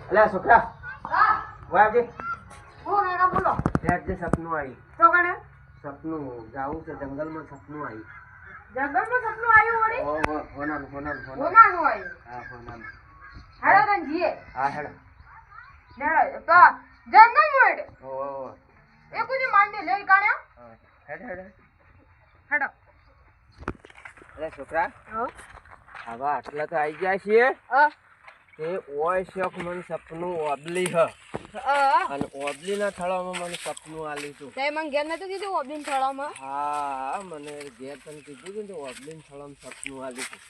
અલ્યા છોકરા હા વાજે હું કાકા બોલો જે સપનું આવ્યું તો કણે સપનું જાવું છે જંગલમાં સપનું આવ્યું જંગલમાં સપનું આવ્યું વળી હોનાનું હોનાનું આવ્યું હા હોનાનું હેડો તને જીએ હા હેડો હેડો તો જંગલ મોડ ઓ એ કોઈ માંડી લઈ કાણ્યા હેડ હેડ હેડો અરે છોકરા હા આવા આટલા તો આવી ગયા છીએ હા તે ઓય શોખ મને સપનું ઓબલી હ અને ઓબલીના થળામાં મને સપનું આલી તું તે મને ઘેર નતું કીધું ઓબીન થોડામાં હા મને ઘેર તને કીધું કે ઓબલીન થળામાં સપનું આલી તું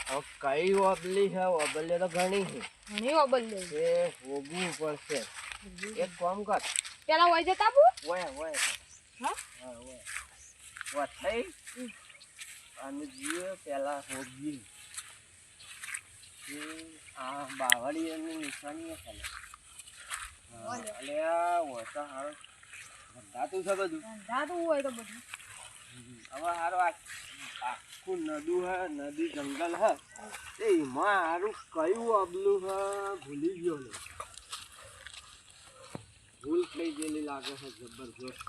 હવે કઈ ઓબલી છે ઓબલી તો ઘણી છે ઘણી ઓબલ લે એ હોગવું પડશે એક કામ કર પેલા હોય જતા બુ ઓય હા હા ઓય થઈ અને જીએ પેલા હોગી આ બાવળી એની નિશાની છે અલ્યા ઓછા હારો ધંધાતું છે બધું ધંધાતું હોય તો બધું હવે હારો આખું નદું હે નદી જંગલ હે એમાં હારું કયું અબલું હે ભૂલી ગયો ને ભૂલ થઈ ગયેલી લાગે છે જબરજસ્ત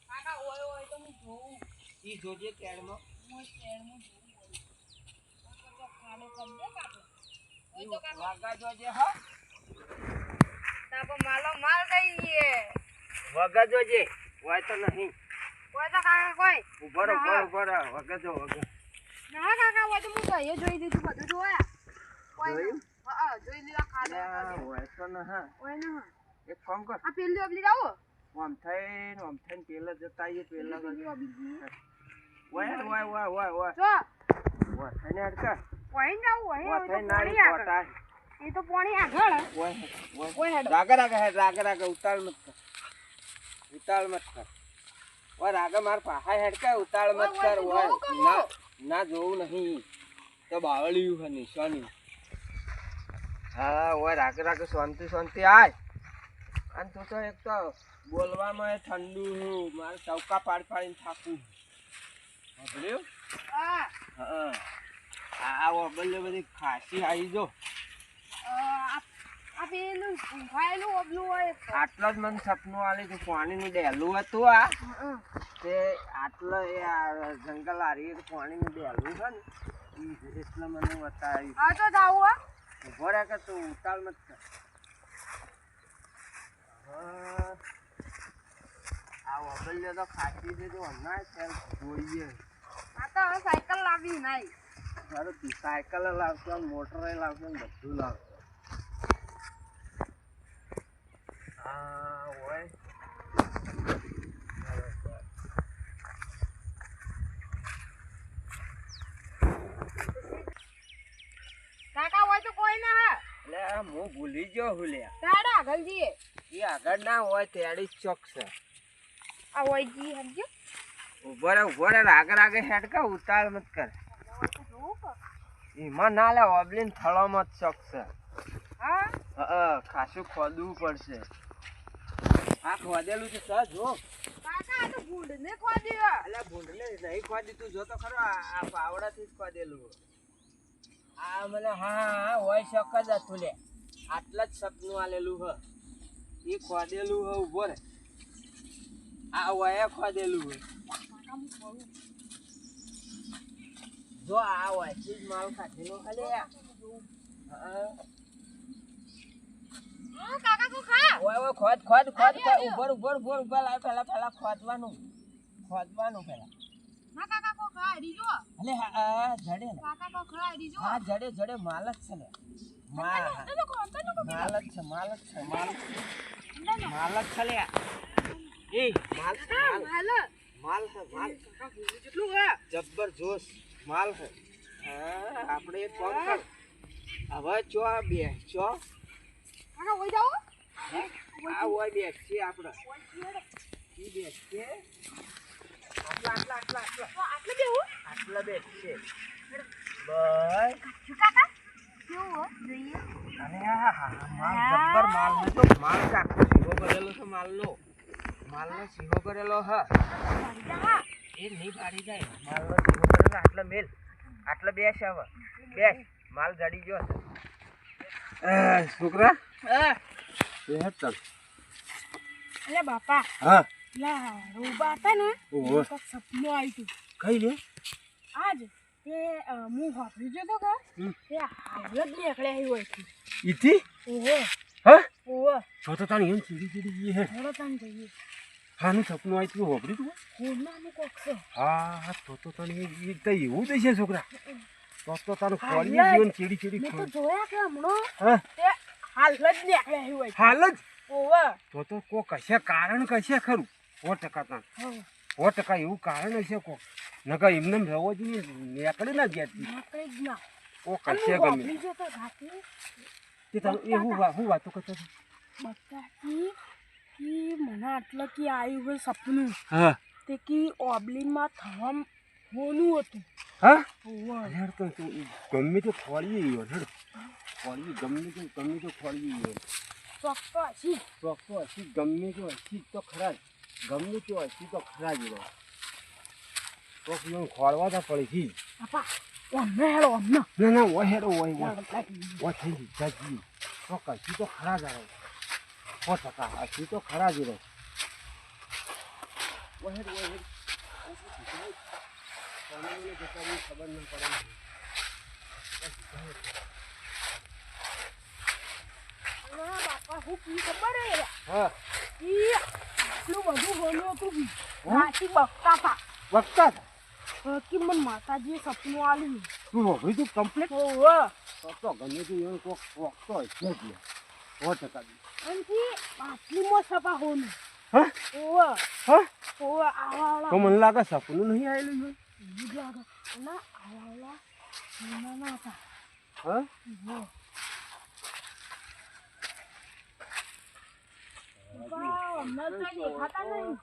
કાકા હોય તો હું જોઉં ઈ જોજે કેળમાં હું શેરમાં જોઉં ખાડો કર દે કાકા વાગા જોજે હા તાપો માલો માલ ગઈએ વાગા જોજે હોય તો નહીં કોઈ તો કાકા કોઈ ઉભર વગર જો વગર ના કાકા હોય તો હું કહીએ જોઈ દીધું બધું જોયા કોઈ જોયું? હા જોઈ લીધા ખાડો હોય તો ન હા કોઈ ના એક કામ કર આ પેલી ઓબલી જાવ આમ થઈને પેલા જતા આવીએ પેલા પેલી ઓબલી હોય જો થઈને અડકા કોઈ જાવ હોય તો થઈને પાણી નાઈ આગળ પોતા એ તો પાણી આગળ કોઈ હેડો રાગ ઉતાળ મત કર ઓય રાગ માર પાહા હેડકા ઉતાળ મત કર ઓય ના જોવું નહીં તો બાવળિયું છે નિશાની હા ઓય રાગ શાંતિ આય અને તું તો એક તો બોલવામાં ઠંડુ મારે ચૌકા પાડીને થાકું સાંભળ્યું હા હા આ ઓબલે બધી ખાસી આવી જો આ પેલું ખાયેલું ઓબલું હોય આટલો જ મને સપનું આલી કે પાણીનું ડેલું હતું આ તે આટલો એ આ જંગલ હારી પાણીનું ડેલું છે ને એટલે મને બતાવ્યું હા તો જાવું હા ઉભો રહે કે તું ઉતાળ મત કર આ ઓબલ્યો તો ખાસી છે તો હમણાં જોઈએ આ તો હવે સાયકલ લાવી નહીં સારું તું સાયકલ લાવશો મોટર લાવશો ને બધું લાવશો હા હોય કાકા હોય તો કોઈ ના હા એટલે હું ભૂલી ગયો હુલ્યા તાડા આગળ જઈએ એ આગળ ના હોય તેડી ચોક છે આ હોય જી સમજો ઉભો રે રાગે હેડકા ઉતાળ મત કર એમાં ના લે ઓબલીન થળોમાં જ ચોક છે હા ખાસું ખોદવું પડશે આ ખોદેલું છે સર જો કાકા આ તો ભૂંડને ખોદ્યો અલ્યા ભૂંડને નહીં ખોદી તું જો તો ખરો આ પાવડાથી જ ખોદેલું આ મને હા હોય શક જ હતું લે આટલા જ સપનું આલેલું હ એ ખોદેલું હ ઉભો રે આ હોય ખોદેલું હ જો આ હોય જ માલ કાઢેલો હલે કાકા કો ખા ઓય ખોદ ઉભર લાવ પેલા ખોદવાનું પેલા ના કાકા કો ખા રીજો અલે હા જડે ને કાકા કો ખા રીજો હા જડે માલ જ છે ને માલ જ છે માલ જ છે લે એ માલ કેટલું હે જબરજસ્ત માલ છે હા આપણે એક કામ કર હવે ચો બે ચો કાકા હોય જાવ આ હોય બેસ છે આપણે ઈ બેસ છે આટલા આટલે બેહું આટલા બેસ છે બસ કાકા કેવું હો જોઈએ અને આ માલ જબ્બર માલ હે તો માલ આખો સીહો કરેલો છે માલનો સીહો કરેલો હ એ નહીં પાડી જાય માલનો જીવો કરે ને આટલે મેલ આટલે બેસ હવે બેસ માલ જડી ગયો છે છોકરા હા એ હેડ ચાલ અરે બાપા હા લા રૂબા હતા ને ઓહો. તો સપનું આવ્યું કઈ લે આજ તે હું હોફરી જતો કે તે હાલ જ નીકળ્યા હોય છે ઈથી ઓહો હા ઓહો તો તાણી એમ ચીડી હે થોડો તાન જઈએ હાનું સપનું આવી તું હોભરી તું હોનાનું કોક છે હા તો તને એ તો એવું જ છે છોકરા તો તારું હાલ ખોલી જ. જીવન ચીડી મેં તો જોયા કે હમણાં હા તે હાલ જ નીકળ્યા હોય છે હાલ જ ઓહો તો કો કશે કારણ કશે ખરું 100% તાણ હા 100% એવું કારણ હશે કો નકા એમને રવો જોઈએ નીકળી ના ગયા નીકળે જ ના કો અને કશે હું ગમે હોફરી જતો રાતે તે તારું એ હું વાતો કરતો હતો? બતાકી કે મને આટલે કે આવ્યું હોય સપનું હા તે કે ઓબલીમાં થવા હોનું હતું હા ઓહો યાર તો તું ગમે તો ખોળી ગયો હેડ ખોળી ગમે તો ખોળી ગયો ચોક્કસ તો હસી ગમે તો હસી તો ખરા જ ગમે તો હસી તો ખરા જ રહ્યો તો પીવાનું ખોળવા તો પડી છી આપા ઓમને હેડો ઓમને ના ઓ હેડો ઓ થઈ ગઈ જાજી તો હસી તો ખરા જ રહ્યો 100% હસી તો ખરા જ રહ્યો ઓ હેડ ખબર ના પડે ના બાપા હું કી ખબર હે હા ઈ આટલું બધું હોનું હતું બી હા? રાતી બકતા હતા વખતા કે મને માતાજીએ સપનું આલ્યું તું હોભરી તું કમ્પ્લીટ ઓહો તો ગમે તું એનું કોક તો હશે જ 100% અને આટલીમાં સપા હોનું હા ઓહો હા ઓહો આવા તો મને લાગે સપનું નહીં આવેલું હોય એવું જ લાગે અને આવા હોના હતા હા ઓહો બાપા અમને તો દેખાતા નહીં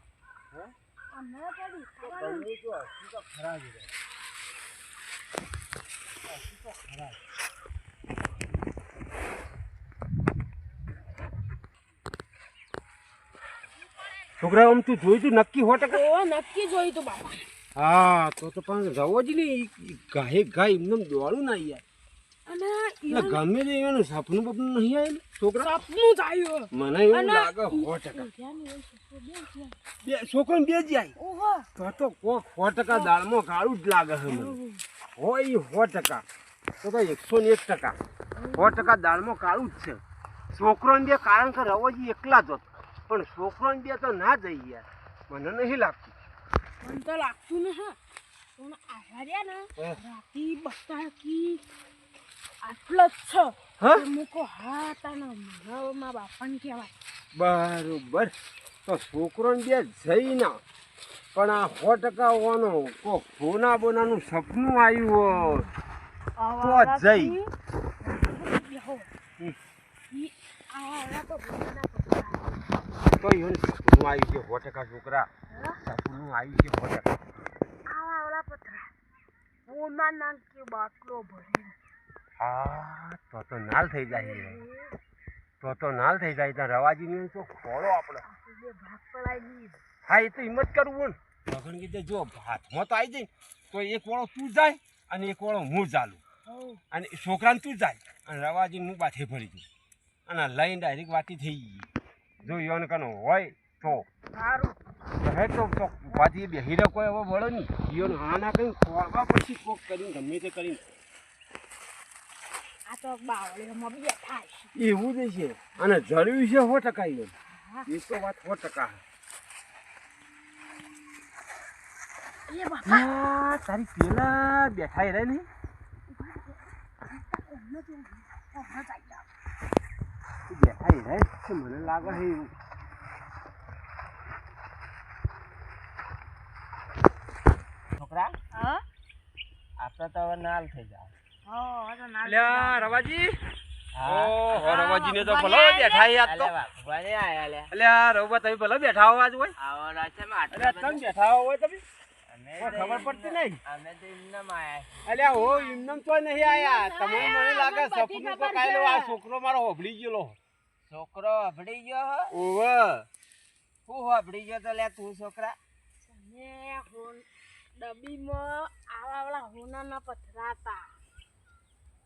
હા? અમને તો દેખાતા નહીં ગમે તો હસી તો ખરા જ રહ્યો હસી તો ખરા જ. છોકરા આમ તું જોઈ તું નક્કી 100%? ઓહો નક્કી જોયું તું બાપા હા તો પણ રવો જ નહીં ગાય ગાય એમને દોડું ના યાર અને એટલે ગમે તે એનું સપનું બપનું નહીં આવેલું છોકરા સપનું જ આવ્યું મને એવું અને લાગે 100%. બે છોકરાને બે જ જાય ઓહો તો કોક 100% દાળમાં કાળું જ લાગે છે મને હોય 100% તો 101% 100% દાળમાં કાળું જ છે છોકરોને બે કારણ કે રવોજી એકલા જ હતો પણ છોકરોને બે તો ના જઈ યાર મને નહીં લાગતું મને તો લાગતું ને હા પણ આયા રહ્યા ને હા. રાતી બતાકી આટલો જ છે હા? મૂકો હા તાને મને મારા બાપાને કહેવાય બરોબર તો છોકરોને બે જઈ ના પણ આ 100% હોવાનો કોક સોના બોનાનું સપનું આવ્યું હોય તો જઈ. બેહો હમ. ઈ આવા તો ભૂલના તો એવું સપનું આવ્યું છે 100% છોકરા સપનું આવ્યું છે 100%. આવા પથરા ઓના નામ કે બાટલો ભરી હા તો નાલ થઈ જાય તો નાલ થઈ જાય ત્યાં રવાજીને તો ખોળો આપણે બે ભાગ પડાવી હા એ તો હિંમત કરવું ને લગન કીધે જો હાથમાં તો આવી જાય તો એક વાળો તું જાય અને એક વાળો હું ચાલું હો અને છોકરાને તું જાય અને રવાજીને હું પાછે ફરી દઉં અને લઈને ડાયરેક્ટ વાતી થઈ ગઈ જો યોન કનો હોય તો સારું હે તો પાછી બે હીરો કોઈ હવે વળો નહીં યોન હાના કંઈ ખોળવા પછી કોક કરીને ગમે તે કરીને આ તો બાવળીમાં બેઠા છે એવું જ છે અને જળ્યું છે 100% યોન હા એ તો વાત 100%. એ બાપા હા તારી પેલા બેઠા રહે નહીં ઓમને તો ઓહો જાય બેઠા રહે છે મને લાગે છે એવું છોકરા હા આપણે તો હવે નાલ થઈ જાય હા તો ના અલ્યા રવાજી હા. ઓહો રવાજીને તો ભલો ભગવાને બેઠા યાદ તો અલે ભગવાને આયા લે અલ્યા રવા તમે ભલો બેઠા હો આજ હોય આવવાના છે અલ્યા તમે બેઠા હોય તમે અમે કોઈ તો ખબર પડતી નહીં અમે તો એમનેમ આયા અલ્યા હો એમનેમ તો નહીં આયા તમને મને લાગે અમને બધી સપનું તો ખબર કાયલો છે. આ છોકરો મારો હોભળી ગયેલો છોકરો અભડી ગયો હો ઓવે હું અભડી ગયો તો લે તું છોકરા તમે હોન ડબ્બીમાં આવડા હોનાના પથરા હતા.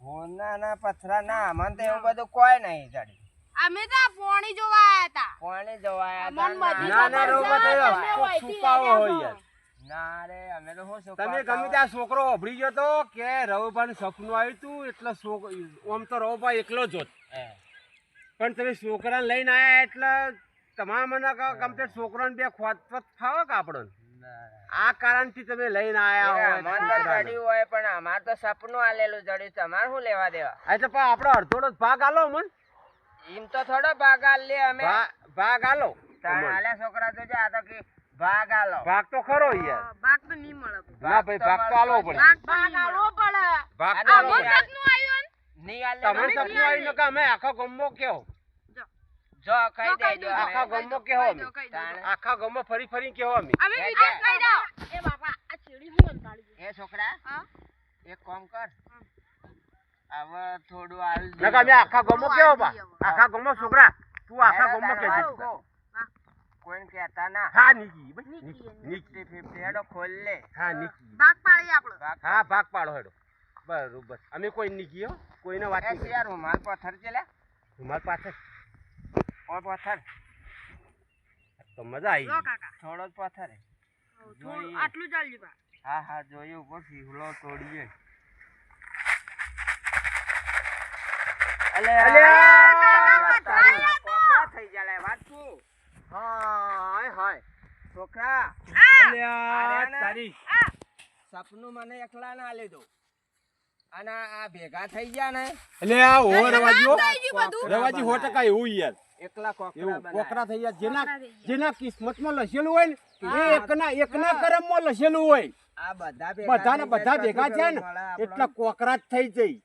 હોનાના પથરા ના, મને તો એવું બધું કોઈ નહીં જડી. અમે તો આ પોણી જોવા આયા હતા. કોણે જવાયા અમન હતા? બધી ના, ના, ખબર રોબા છે, થયો. તમે હોયથી છુપાવો હેડ્યા હોય છો. યાર. ના રે, અમે તો શું તમે ગમે ત્યાં છોકરો અભરી ગયો તો કે રવુભાઈ સપનું આવ્યું તું એટલે આમ તો રવુભાઈ એકલો જ હોત. પણ તમે છોકરાને લઈને આયા એટલે તમારા મને કમ્પ્લીટ છોકરાને બે ખોત ફાવો કે આપણને આ કારણથી તમે લઈને આયા હોય મન તો છોકરાને. જડ્યું હોય પણ અમાર તો સપનું આલેલું જડ્યું, તમારે શું લેવા દેવા? એટલે પણ આપણો અડધોડો જ ભાગ આલો મન. એમ તો થોડો ભાગ આલ લે અમે. ભાગ આલો તાણ આલ્યા છોકરા તો જા તો કે ભાગ આલો. ભાગ તો ખરો યાર. બાગ તો નહીં મળે. ના ભાઈ ભાગ તો આલો પડે. બાગ આલવો પડે. ભાગ આ તો આલો નહીં પડે. સપનું આવ્યું ને? નહીં આલે તમે તો સપનું આવ્યું કે અમે આખા ગામમાં કેવો જો કહી દેજો અમે. આખા ગામમાં કેવો અમે તાણ આખા ગામમાં ફરી ફરી કેવો અમે અમે એ વિદેશ જા. લઈ જાઓ. એ બાપા આ ચેડી હું અંતાડી છે. એ છોકરા હા? એક કામ કર, હવે થોડું આલ નકા અમે આખા ગામમાં કેવો બા આખા ગામમાં છોકરા તું આખા ગામમાં કે છે કોઈને કહેતા ના. હા નીકી ભાઈ નિકી 50 હેડો ખોલ લે. હા નીકી બાગ પાડી આપણો. હા ભાગ પાડો હેડો બરોબર અમે કોઈ નીકી હો કોઈને વાત એ નહીં યાર રૂમાલ પથ્થર છે લે. તમારી પાસે ઓય પથ્થર તો મજા આવી લો કાકા. થોડો જ પથ્થર હે. થોડું આટલું ચાલજો બા. હા હા જોયું ઉપર ફીહલો તોડીએ. અલે કોકરા થઈ જાય લે વાત શું? હાય હાય છોકરા અલ્યા તારી સપનું મને એકલા ના લીધું અને આ ભેગા થઈ ગયા ને અલ્યા ઓ રવાજીઓ બધું. રવાજી 100% એવું યાર એકલા કોકરા એવું બનાવ્યા. કોકરા થઈ ગયા જેના કિસ્મતમાં લખેલું હોય ને એ એકના કર્મમાં લખેલું હોય આ બધા બધાને બધા ભેગા છે ને મળે આપણને. એટલા કોકરા જ થઈ જાય